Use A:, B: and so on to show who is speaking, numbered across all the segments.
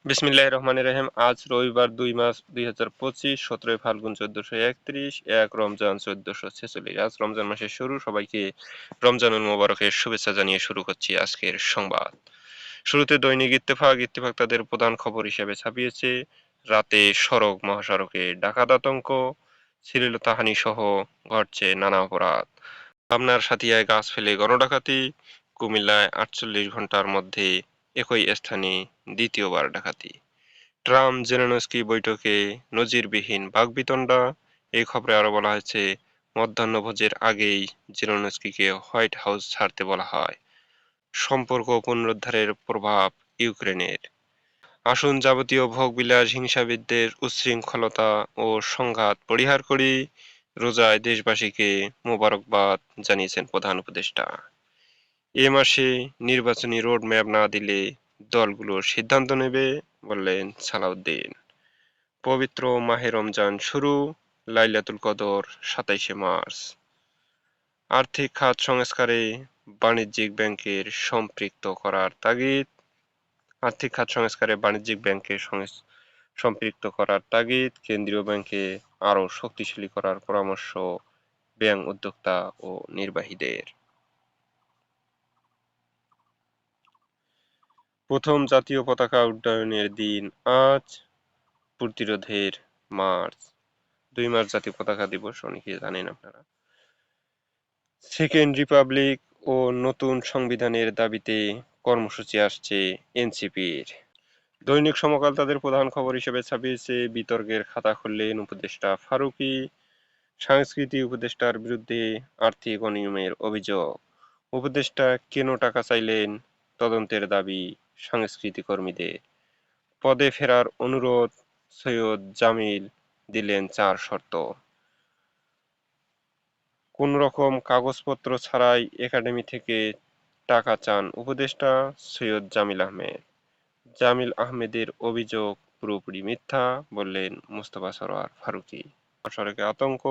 A: বিসমিল্লাহির রহমানির রহিম। আজ রবিবার ২ মার্চ ২০২৫, ১৭ই ফাল্গুন ১৪৩১, ১ রমজান ১৪৪৬। আজ রমজান মাসের শুরু। সবাইকে রমজানুল মোবারকের শুভেচ্ছা জানিয়ে শুরু করছি আজকের সংবাদ। শুরুতে দৈনিক ইত্তেফাক। ইত্তেফাক তাদের প্রধান খবর হিসেবে ছাপিয়েছে রাতে সড়ক মহাসড়কে ডাকাত আতঙ্ক, শ্লীলতাহানি সহ ঘটছে নানা অপরাধ। পাবনার সাথিয়ায় গাছ ফেলে গণডাকাতি, কুমিল্লায় ৪৮ ঘন্টার মধ্যে একই স্থানে দ্বিতীয়বার ডাকাতি। ট্রাম্প জেলেনস্কি বৈঠকে নজিরবিহীন বাকবিতণ্ডা। এই খবরে আরো বলা হয়েছে, মধ্যাহ্নভোজের আগেই জেলেনস্কিকে হোয়াইট হাউস ছাড়তে বলা হয়। সম্পর্ক পুনরুদ্ধারের প্রভাব ইউক্রেনের। আসুন যাবতীয় ভোগবিলাস, হিংসাবিদদের উচ্ছৃঙ্খলতা ও সংঘাত পরিহার করি। রোজায় দেশবাসীকে মোবারকবাদ জানিয়েছেন প্রধান উপদেষ্টা। এ মাসে নির্বাচনী রোডম্যাপ না দিলে দলগুলো সিদ্ধান্ত নেবে, বললেন সালাউদ্দিন। পবিত্র মাহে রমজান শুরু, লাইলাতুল কদর ২৭শে মার্চ। আর্থিক খাত সংস্কারে বাণিজ্যিক ব্যাংকের সম্পৃক্ত করার তাগিদ। আর্থিক খাত সংস্কারে বাণিজ্যিক ব্যাংকের সম্পৃক্ত করার তাগিদ। কেন্দ্রীয় ব্যাংকে আরও শক্তিশালী করার পরামর্শ ব্যাংক উদ্যোক্তা ও নির্বাহীদের। প্রথম জাতীয় পতাকা উড্ডয়নের দিন আজ। প্রতিরোধের মার্চ। ২ মার্চ জাতীয় পতাকা দিবস, অনেকেই জানেন আপনারা। সেকেন্ড রিপাবলিক ও নতুন সংবিধানের দাবিতে কর্মসূচি আসছে এনসিপির। দৈনিক সমকাল তাদের প্রধান খবর হিসেবে ছাপিয়েছে বিতর্কের খাতা খুললেন উপদেষ্টা ফারুকী। সংস্কৃতি উপদেষ্টার বিরুদ্ধে আর্থিক অনিয়মের অভিযোগ। উপদেষ্টা কেন টাকা চাইলেন, তদন্তের দাবি সংস্কৃতি কর্মীদের। পদে ফেরার অনুরোধ, সৈয়দ জামিল দিলেন ৪ শর্ত। কোন রকম কাগজপত্র ছাড়াই একাডেমি থেকে টাকা চান উপদেষ্টা, সৈয়দ জামিল আহমেদ। জামিল আহমেদের অভিযোগ পুরোপুরি মিথ্যা, বললেন মোস্তফা সরোয়ার ফারুকী। সড়কে আতঙ্ক,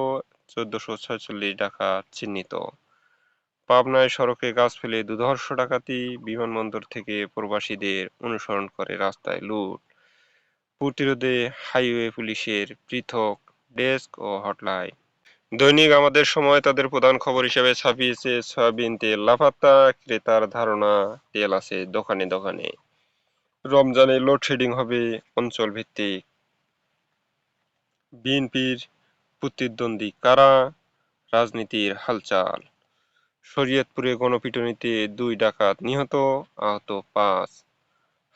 A: ১৪৪৬ ডাকাত চিহ্নিত। পাবনায় সড়কে গাছ ফেলে দুর্ধর্ষ ডাকাতি, বিমানবন্দর থেকে প্রবাসীদের অনুসরণ করে রাস্তায় লুট। প্রতিরোধে হাইওয়ে পুলিশের পৃথক ডেস্ক ও হটলাইন। দৈনিক আমাদের সময় তাদের প্রধান খবর হিসেবে ছাপিয়েছে সয়াবিন তেল লাফাত্তা, ক্রেতার ধারণা তেল আছে দোকানে দোকানে। রমজানে লোডশেডিং হবে অঞ্চল ভিত্তিক। বিএনপির প্রতিদ্বন্দ্বী কারা, রাজনীতির হালচাল। শরীয়তপুরে গণপিটুনিতে ২ ডাকাত নিহত, আহত ৫।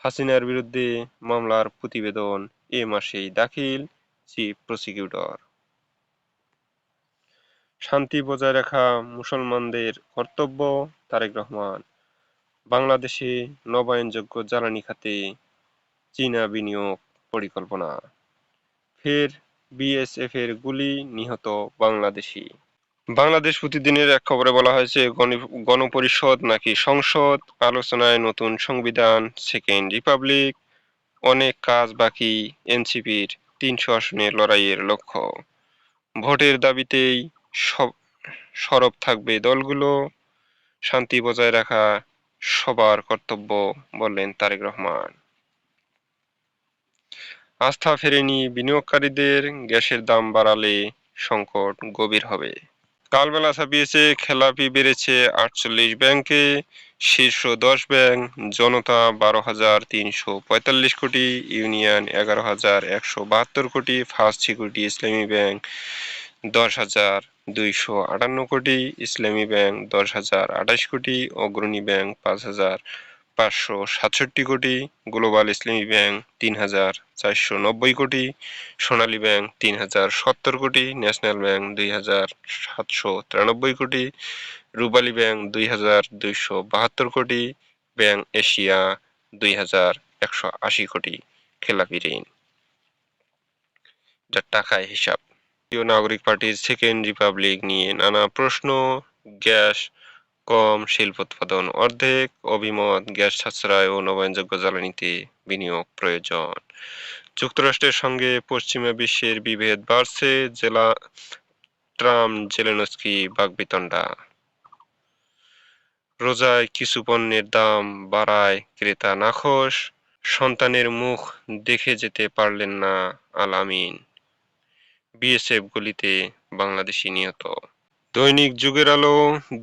A: হাসিনার বিরুদ্ধে মামলার প্রতিবেদন এ মাসেই দাখিল, চিফ প্রসিকিউটর। শান্তি বজায় রাখা মুসলমানদের কর্তব্য, তারেক রহমান। বাংলাদেশে নবায়নযোগ্য জ্বালানি খাতে চীনা বিনিয়োগ পরিকল্পনা। ফের বিএসএফের গুলি, নিহত বাংলাদেশি। বাংলাদেশ প্রতিদিনের এক খবরে বলা হয়েছে, গণপরিষদ নাকি সংসদ, আলোচনায় নতুন সংবিধান, সেকেন্ড রিপাবলিক, অনেক কাজ বাকি এনসিপির ৩০০ আসনের লড়াইয়ের লক্ষ্য। ভোটের দাবিতেই সরব থাকবে দলগুলো, শান্তি বজায় রাখা সবার কর্তব্য, বললেন তারেক রহমান। আস্থা ফেরেনি বিনিয়োগকারীদের, গ্যাসের দাম বাড়ালে সংকট গভীর হবে। কালবেলা ছাপিয়েছে খেলাপি বেড়েছে ৪৮ ব্যাংকে, শীর্ষ ১০ ব্যাংক জনতা ১২,৩৪৫ কোটি, ইউনিয়ন ১১,১৭২ কোটি, ফার্স্ট সিকিউরিটি ইসলামী ব্যাংক ১০,২৫৮ কোটি, ইসলামী ব্যাংক ১০,০২৮ কোটি, অগ্রণী ব্যাংক ৫,৫৬৭ কোটি, গ্লোবাল ইসলামী ব্যাংক ৩,৪৯০ কোটি, সোনালী ব্যাংক ৩,০৭০ কোটি, ন্যাশনাল ব্যাংক ২,৭৯৩ কোটি, রূপালী ব্যাংক ২,২৭২ কোটি, ব্যাংক এশিয়া ২,১৮০ কোটি খেলাপি ঋণ। যার টাকায় হিসাব। জাতীয় নাগরিক পার্টির সেকেন্ড রিপাবলিক নিয়ে নানা প্রশ্ন। গ্যাস কম, শিল্প উৎপাদন অর্ধেক, অভিমত গ্যাস সাশ্রয় ও নবায়নযোগ্য জ্বালানিতে বিনিয়োগ প্রয়োজন। যুক্তরাষ্ট্রের সঙ্গে পশ্চিমা বিশ্বের বিভেদ বাড়ছে, ট্রাম্প জেলেনস্কি বাকবিতণ্ডা। রোজায় কিছু পণ্যের দাম বাড়ায় ক্রেতা নাখোশ, সন্তানের মুখ দেখে যেতে পারলেন না আল আমিন। বিএসএফ গুলিতে বাংলাদেশি নিহত। দৈনিক যুগের আলো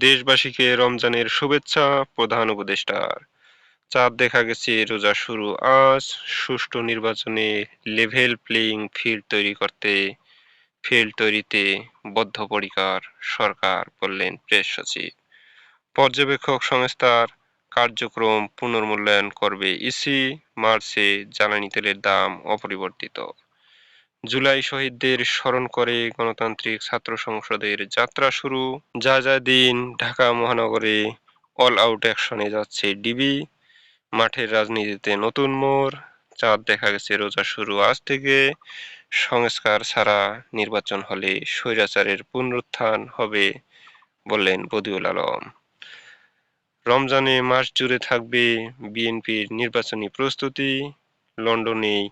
A: দেশবাসীকে রমজানের শুভেচ্ছা প্রধান উপদেষ্টার। চাঁদ দেখা গেছে, রোজা শুরু আজ। সুষ্ঠু নির্বাচনে লেভেল প্লেয়িং ফিল্ড তৈরিতে বদ্ধপরিকর সরকার, বললেন প্রেস সচিব। পর্যবেক্ষক সংস্থার কার্যক্রম পুনর্মূল্যায়ন করবে ইসি। মার্চে জ্বালানি তেলের দাম অপরিবর্তিত। জুলাই শহীদদের স্মরণ করে গণতান্ত্রিক ছাত্র সংসদের যাত্রা শুরু। যা দিন ঢাকা মহানগরে অল আউট অ্যাকশনে যাচ্ছে ডিবি। মাঠের রাজনীতিতে নতুন মোড়। চাঁদ দেখা গেছে, রোজা শুরু আজ থেকে। সংস্কার ছাড়া নির্বাচন হলে স্বৈরাচারের পুনরুত্থান হবে, বললেন বদিউল আলম। রমজানে মাস জুড়ে থাকবে বিএনপির নির্বাচনী প্রস্তুতি। লন্ডনেই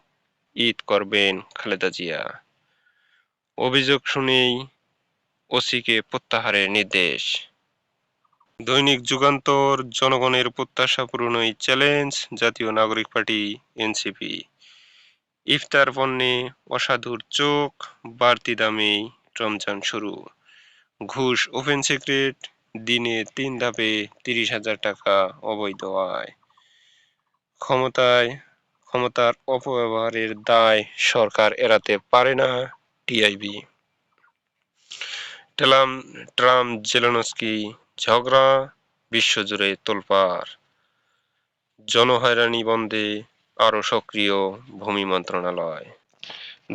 A: ঈদ করবেন খালেদা জিয়া। অভিযোগ শুনেই ওসিকে প্রত্যাহারের নির্দেশ। দৈনিক যুগান্তর জনগণের প্রত্যাশা পূরণই চ্যালেঞ্জ, জাতীয় নাগরিক পার্টি এনসিপি। ইফতার পণ্যে অসাধুর চোখ, বাড়তি দামেই রমজান শুরু। ঘুষ ওপেন সিক্রেট, দিনে 3 ধাপে 30,000 টাকা অবৈধ আয়। ক্ষমতার অপব্যবহারের দায় সরকার এড়াতে পারে না টিআইবি। ট্রাম্প জেলেনস্কি ঝগড়া, বিশ্বজুড়ে তোলপাড়। জনহয়রানি বন্ধে আরও সক্রিয় ভূমি মন্ত্রণালয়।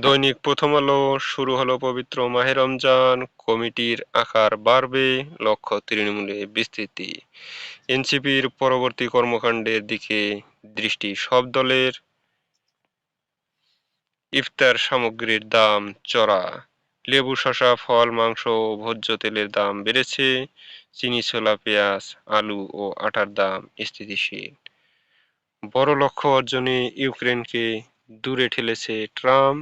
A: দৈনিক প্রথম আলো শুরু হলো পবিত্র মাহে রমজান, কমিটির আকার বাড়বে, লক্ষ্য তৃণমূলে বিস্তৃতি। এনসিপির পরবর্তী কর্মকাণ্ডের দিকে দৃষ্টি সব দলের। ইফতার সামগ্রীর দাম চড়া। লেবু, শসা, ফল, মাংস ও ভোজ্য তেলের দাম বেড়েছে। চিনি, ছোলা, পেঁয়াজ, আলু ও আটার দাম স্থিতিশীল। বড় লক্ষ্য অর্জনে ইউক্রেনকে দূরে ঠেলেছে ট্রাম্প।